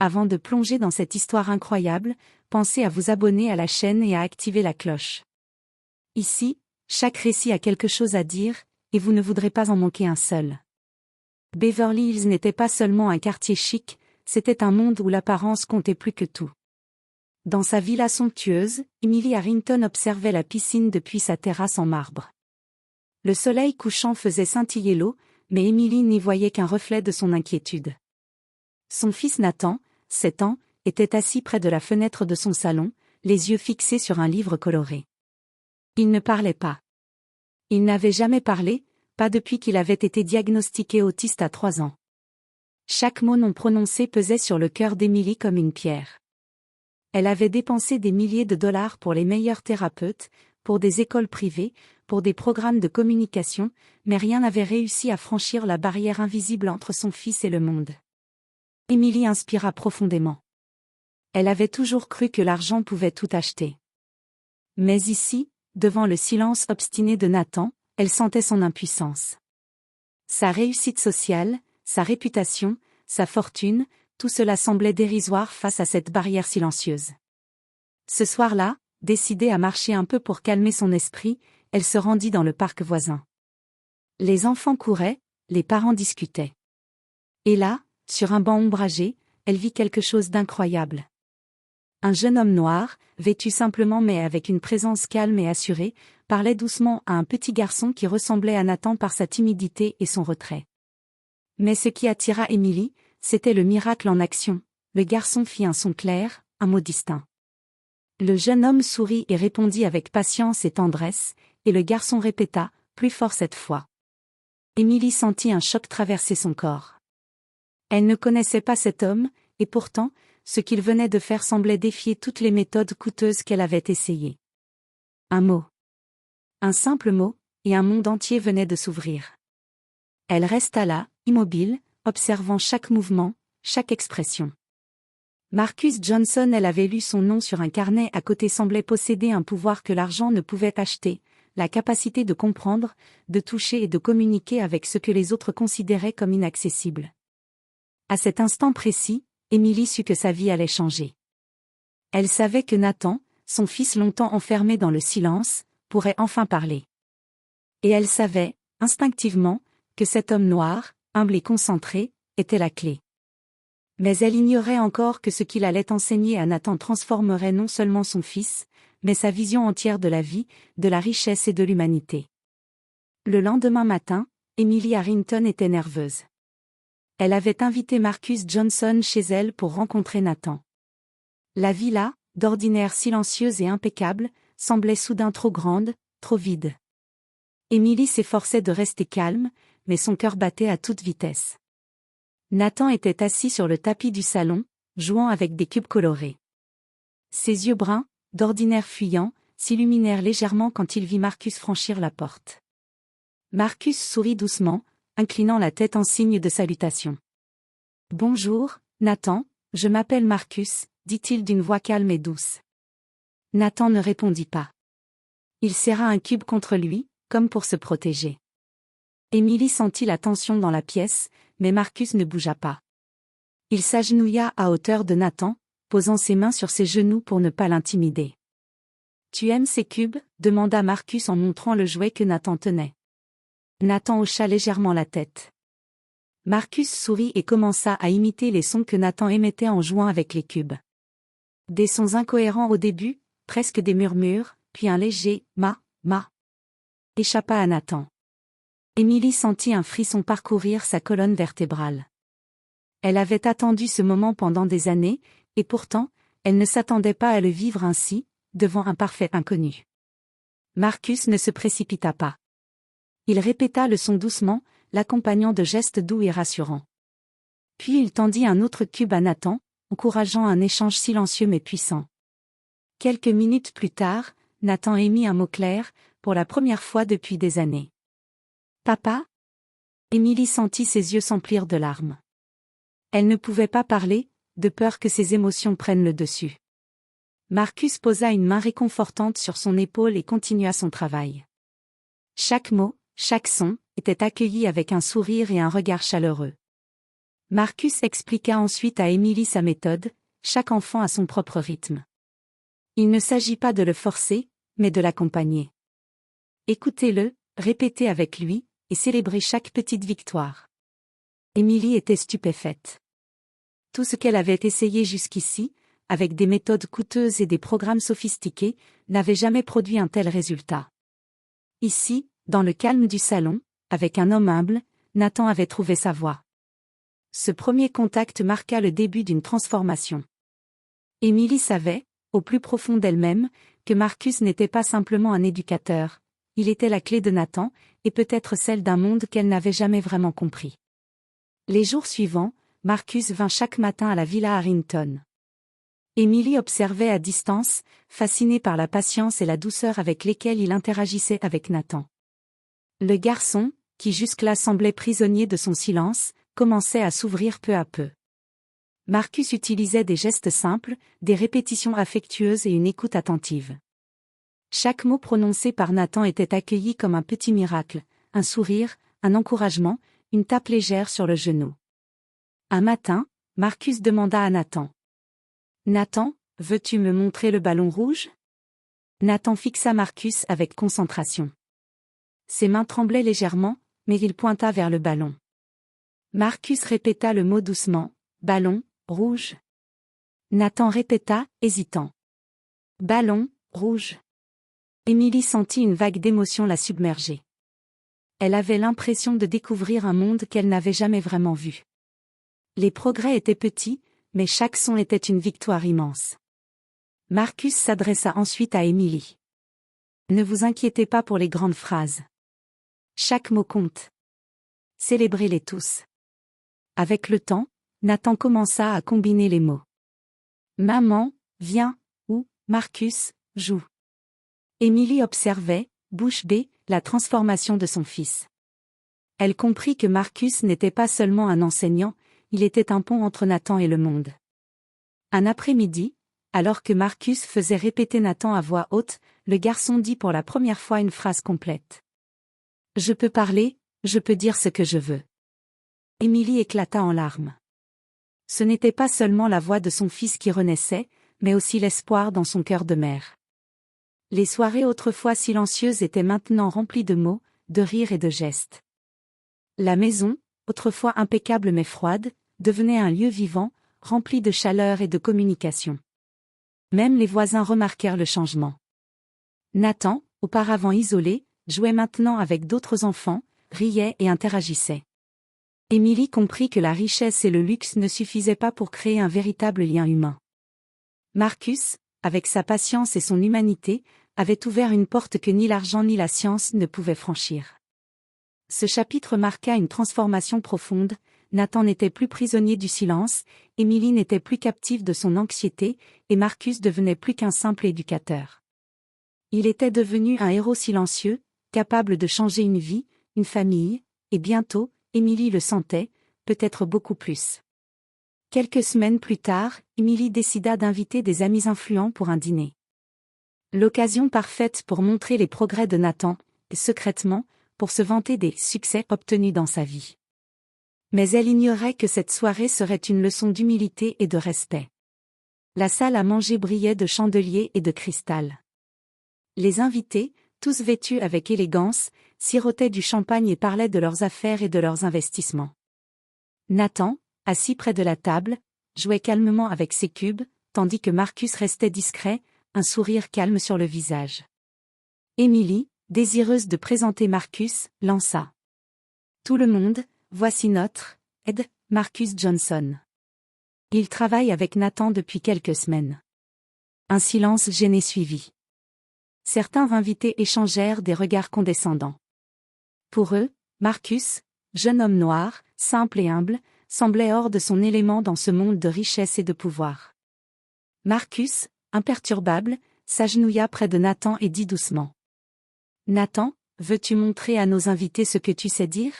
Avant de plonger dans cette histoire incroyable, pensez à vous abonner à la chaîne et à activer la cloche. Ici, chaque récit a quelque chose à dire, et vous ne voudrez pas en manquer un seul. Beverly Hills n'était pas seulement un quartier chic, c'était un monde où l'apparence comptait plus que tout. Dans sa villa somptueuse, Emily Harrington observait la piscine depuis sa terrasse en marbre. Le soleil couchant faisait scintiller l'eau, mais Emily n'y voyait qu'un reflet de son inquiétude. Son fils Nathan, 7 ans, était assis près de la fenêtre de son salon, les yeux fixés sur un livre coloré. Il ne parlait pas. Il n'avait jamais parlé, pas depuis qu'il avait été diagnostiqué autiste à 3 ans. Chaque mot non prononcé pesait sur le cœur d'Emily comme une pierre. Elle avait dépensé des milliers de dollars pour les meilleurs thérapeutes, pour des écoles privées, pour des programmes de communication, mais rien n'avait réussi à franchir la barrière invisible entre son fils et le monde. Emily inspira profondément. Elle avait toujours cru que l'argent pouvait tout acheter. Mais ici, devant le silence obstiné de Nathan, elle sentait son impuissance. Sa réussite sociale, sa réputation, sa fortune, tout cela semblait dérisoire face à cette barrière silencieuse. Ce soir-là, décidée à marcher un peu pour calmer son esprit, elle se rendit dans le parc voisin. Les enfants couraient, les parents discutaient. Et là, sur un banc ombragé, elle vit quelque chose d'incroyable. Un jeune homme noir, vêtu simplement mais avec une présence calme et assurée, parlait doucement à un petit garçon qui ressemblait à Nathan par sa timidité et son retrait. Mais ce qui attira Emily, c'était le miracle en action. Le garçon fit un son clair, un mot distinct. Le jeune homme sourit et répondit avec patience et tendresse, et le garçon répéta, plus fort cette fois. Emily sentit un choc traverser son corps. Elle ne connaissait pas cet homme, et pourtant, ce qu'il venait de faire semblait défier toutes les méthodes coûteuses qu'elle avait essayées. Un mot. Un simple mot, et un monde entier venait de s'ouvrir. Elle resta là, immobile, observant chaque mouvement, chaque expression. Marcus Johnson, elle avait lu son nom sur un carnet à côté, semblait posséder un pouvoir que l'argent ne pouvait acheter, la capacité de comprendre, de toucher et de communiquer avec ce que les autres considéraient comme inaccessible. À cet instant précis, Emily sut que sa vie allait changer. Elle savait que Nathan, son fils longtemps enfermé dans le silence, pourrait enfin parler. Et elle savait, instinctivement, que cet homme noir, humble et concentré, était la clé. Mais elle ignorait encore que ce qu'il allait enseigner à Nathan transformerait non seulement son fils, mais sa vision entière de la vie, de la richesse et de l'humanité. Le lendemain matin, Emily Harrington était nerveuse. Elle avait invité Marcus Johnson chez elle pour rencontrer Nathan. La villa, d'ordinaire silencieuse et impeccable, semblait soudain trop grande, trop vide. Emily s'efforçait de rester calme, mais son cœur battait à toute vitesse. Nathan était assis sur le tapis du salon, jouant avec des cubes colorés. Ses yeux bruns, d'ordinaire fuyants, s'illuminèrent légèrement quand il vit Marcus franchir la porte. Marcus sourit doucement, inclinant la tête en signe de salutation. « Bonjour, Nathan, je m'appelle Marcus », dit-il d'une voix calme et douce. Nathan ne répondit pas. Il serra un cube contre lui, comme pour se protéger. Emily sentit la tension dans la pièce, mais Marcus ne bougea pas. Il s'agenouilla à hauteur de Nathan, posant ses mains sur ses genoux pour ne pas l'intimider. « Tu aimes ces cubes ?» demanda Marcus en montrant le jouet que Nathan tenait. Nathan hocha légèrement la tête. Marcus sourit et commença à imiter les sons que Nathan émettait en jouant avec les cubes. Des sons incohérents au début, presque des murmures, puis un léger « ma » échappa à Nathan. Emily sentit un frisson parcourir sa colonne vertébrale. Elle avait attendu ce moment pendant des années, et pourtant, elle ne s'attendait pas à le vivre ainsi, devant un parfait inconnu. Marcus ne se précipita pas. Il répéta le son doucement, l'accompagnant de gestes doux et rassurants. Puis il tendit un autre cube à Nathan, encourageant un échange silencieux mais puissant. Quelques minutes plus tard, Nathan émit un mot clair, pour la première fois depuis des années. « Papa ?» Emily sentit ses yeux s'emplir de larmes. Elle ne pouvait pas parler, de peur que ses émotions prennent le dessus. Marcus posa une main réconfortante sur son épaule et continua son travail. Chaque mot, chaque son, était accueilli avec un sourire et un regard chaleureux. Marcus expliqua ensuite à Émilie sa méthode, chaque enfant a son propre rythme. Il ne s'agit pas de le forcer, mais de l'accompagner. Écoutez-le, répétez avec lui, et célébrez chaque petite victoire. Émilie était stupéfaite. Tout ce qu'elle avait essayé jusqu'ici, avec des méthodes coûteuses et des programmes sophistiqués, n'avait jamais produit un tel résultat. Ici, dans le calme du salon, avec un homme humble, Nathan avait trouvé sa voie. Ce premier contact marqua le début d'une transformation. Émilie savait, au plus profond d'elle-même, que Marcus n'était pas simplement un éducateur, il était la clé de Nathan, et peut-être celle d'un monde qu'elle n'avait jamais vraiment compris. Les jours suivants, Marcus vint chaque matin à la villa Harrington. Émilie observait à distance, fascinée par la patience et la douceur avec lesquelles il interagissait avec Nathan. Le garçon, qui jusque-là semblait prisonnier de son silence, commençait à s'ouvrir peu à peu. Marcus utilisait des gestes simples, des répétitions affectueuses et une écoute attentive. Chaque mot prononcé par Nathan était accueilli comme un petit miracle, un sourire, un encouragement, une tape légère sur le genou. Un matin, Marcus demanda à Nathan. « Nathan, veux-tu me montrer le ballon rouge ?» Nathan fixa Marcus avec concentration. Ses mains tremblaient légèrement, mais il pointa vers le ballon. Marcus répéta le mot doucement, « ballon, rouge ». Nathan répéta, hésitant. « Ballon, rouge ». Émilie sentit une vague d'émotion la submerger. Elle avait l'impression de découvrir un monde qu'elle n'avait jamais vraiment vu. Les progrès étaient petits, mais chaque son était une victoire immense. Marcus s'adressa ensuite à Émilie. « Ne vous inquiétez pas pour les grandes phrases. Chaque mot compte. Célébrez-les tous. » Avec le temps, Nathan commença à combiner les mots. « Maman, viens » ou « Marcus, joue ». Émilie observait, bouche bée, la transformation de son fils. Elle comprit que Marcus n'était pas seulement un enseignant, il était un pont entre Nathan et le monde. Un après-midi, alors que Marcus faisait répéter Nathan à voix haute, le garçon dit pour la première fois une phrase complète. « Je peux parler, je peux dire ce que je veux. » Émilie éclata en larmes. Ce n'était pas seulement la voix de son fils qui renaissait, mais aussi l'espoir dans son cœur de mère. Les soirées autrefois silencieuses étaient maintenant remplies de mots, de rires et de gestes. La maison, autrefois impeccable mais froide, devenait un lieu vivant, rempli de chaleur et de communication. Même les voisins remarquèrent le changement. Nathan, auparavant isolé, jouait maintenant avec d'autres enfants, riait et interagissait. Émilie comprit que la richesse et le luxe ne suffisaient pas pour créer un véritable lien humain. Marcus, avec sa patience et son humanité, avait ouvert une porte que ni l'argent ni la science ne pouvaient franchir. Ce chapitre marqua une transformation profonde, Nathan n'était plus prisonnier du silence, Émilie n'était plus captive de son anxiété, et Marcus devenait plus qu'un simple éducateur. Il était devenu un héros silencieux, capable de changer une vie, une famille, et bientôt, Émilie le sentait, peut-être beaucoup plus. Quelques semaines plus tard, Émilie décida d'inviter des amis influents pour un dîner. L'occasion parfaite pour montrer les progrès de Nathan, et secrètement, pour se vanter des succès obtenus dans sa vie. Mais elle ignorait que cette soirée serait une leçon d'humilité et de respect. La salle à manger brillait de chandeliers et de cristal. Les invités, tous vêtus avec élégance, sirotaient du champagne et parlaient de leurs affaires et de leurs investissements. Nathan, assis près de la table, jouait calmement avec ses cubes, tandis que Marcus restait discret, un sourire calme sur le visage. Émilie, désireuse de présenter Marcus, lança. « Tout le monde, voici notre Ed, Marcus Johnson. Il travaille avec Nathan depuis quelques semaines. » Un silence gêné suivit. Certains invités échangèrent des regards condescendants. Pour eux, Marcus, jeune homme noir, simple et humble, semblait hors de son élément dans ce monde de richesse et de pouvoir. Marcus, imperturbable, s'agenouilla près de Nathan et dit doucement. « Nathan, veux-tu montrer à nos invités ce que tu sais dire ?»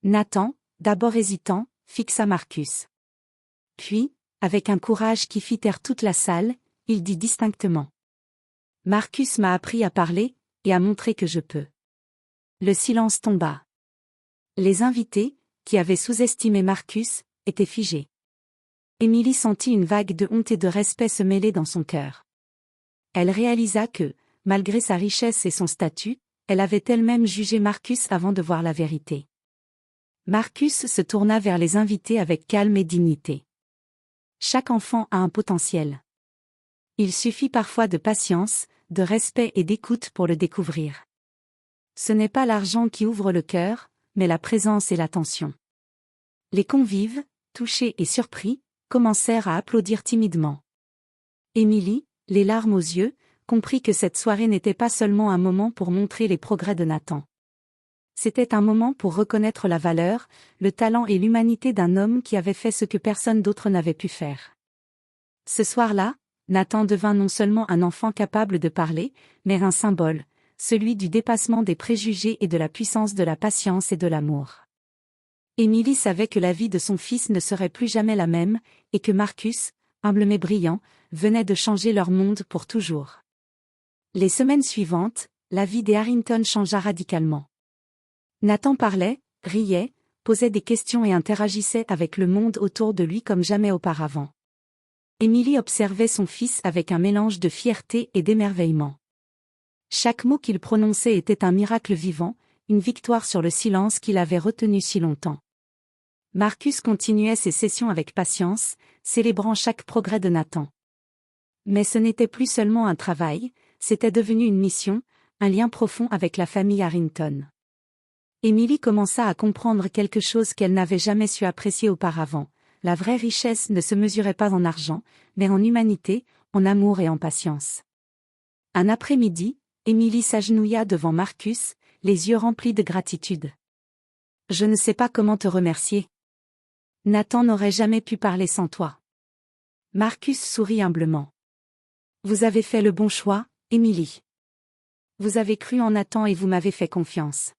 Nathan, d'abord hésitant, fixa Marcus. Puis, avec un courage qui fit taire toute la salle, il dit distinctement. « Marcus m'a appris à parler, et à montrer que je peux. » Le silence tomba. Les invités, qui avait sous-estimé Marcus, était figée. Émilie sentit une vague de honte et de respect se mêler dans son cœur. Elle réalisa que, malgré sa richesse et son statut, elle avait elle-même jugé Marcus avant de voir la vérité. Marcus se tourna vers les invités avec calme et dignité. Chaque enfant a un potentiel. Il suffit parfois de patience, de respect et d'écoute pour le découvrir. Ce n'est pas l'argent qui ouvre le cœur, mais la présence et l'attention. Les convives, touchés et surpris, commencèrent à applaudir timidement. Émilie, les larmes aux yeux, comprit que cette soirée n'était pas seulement un moment pour montrer les progrès de Nathan. C'était un moment pour reconnaître la valeur, le talent et l'humanité d'un homme qui avait fait ce que personne d'autre n'avait pu faire. Ce soir-là, Nathan devint non seulement un enfant capable de parler, mais un symbole, celui du dépassement des préjugés et de la puissance de la patience et de l'amour. Émilie savait que la vie de son fils ne serait plus jamais la même, et que Marcus, humble mais brillant, venait de changer leur monde pour toujours. Les semaines suivantes, la vie des Harrington changea radicalement. Nathan parlait, riait, posait des questions et interagissait avec le monde autour de lui comme jamais auparavant. Émilie observait son fils avec un mélange de fierté et d'émerveillement. Chaque mot qu'il prononçait était un miracle vivant, une victoire sur le silence qu'il avait retenu si longtemps. Marcus continuait ses sessions avec patience, célébrant chaque progrès de Nathan. Mais ce n'était plus seulement un travail, c'était devenu une mission, un lien profond avec la famille Harrington. Émilie commença à comprendre quelque chose qu'elle n'avait jamais su apprécier auparavant. La vraie richesse ne se mesurait pas en argent, mais en humanité, en amour et en patience. Un après-midi, Émilie s'agenouilla devant Marcus, les yeux remplis de gratitude. « Je ne sais pas comment te remercier. Nathan n'aurait jamais pu parler sans toi. » Marcus sourit humblement. « Vous avez fait le bon choix, Émilie. Vous avez cru en Nathan et vous m'avez fait confiance.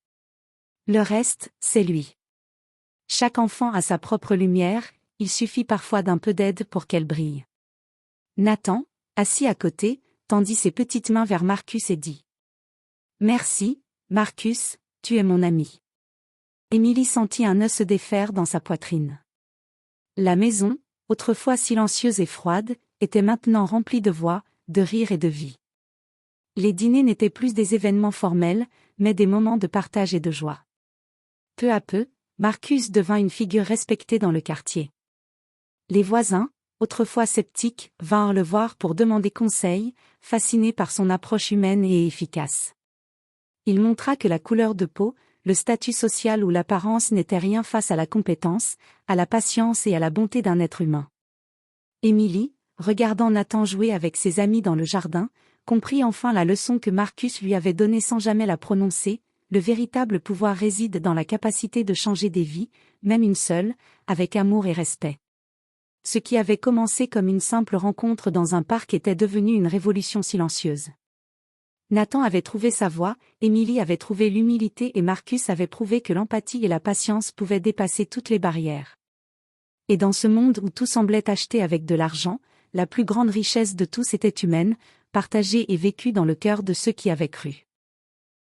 Le reste, c'est lui. Chaque enfant a sa propre lumière, il suffit parfois d'un peu d'aide pour qu'elle brille. » Nathan, assis à côté, tendit ses petites mains vers Marcus et dit : « Merci, Marcus, tu es mon ami. » Émilie sentit un nœud se défaire dans sa poitrine. La maison, autrefois silencieuse et froide, était maintenant remplie de voix, de rires et de vie. Les dîners n'étaient plus des événements formels, mais des moments de partage et de joie. Peu à peu, Marcus devint une figure respectée dans le quartier. Les voisins, autrefois sceptiques, vinrent le voir pour demander conseil, fascinés par son approche humaine et efficace. Il montra que la couleur de peau, le statut social ou l'apparence n'étaient rien face à la compétence, à la patience et à la bonté d'un être humain. Émilie, regardant Nathan jouer avec ses amis dans le jardin, comprit enfin la leçon que Marcus lui avait donnée sans jamais la prononcer: le véritable pouvoir réside dans la capacité de changer des vies, même une seule, avec amour et respect. Ce qui avait commencé comme une simple rencontre dans un parc était devenu une révolution silencieuse. Nathan avait trouvé sa voie, Émilie avait trouvé l'humilité et Marcus avait prouvé que l'empathie et la patience pouvaient dépasser toutes les barrières. Et dans ce monde où tout semblait acheté avec de l'argent, la plus grande richesse de tous était humaine, partagée et vécue dans le cœur de ceux qui avaient cru.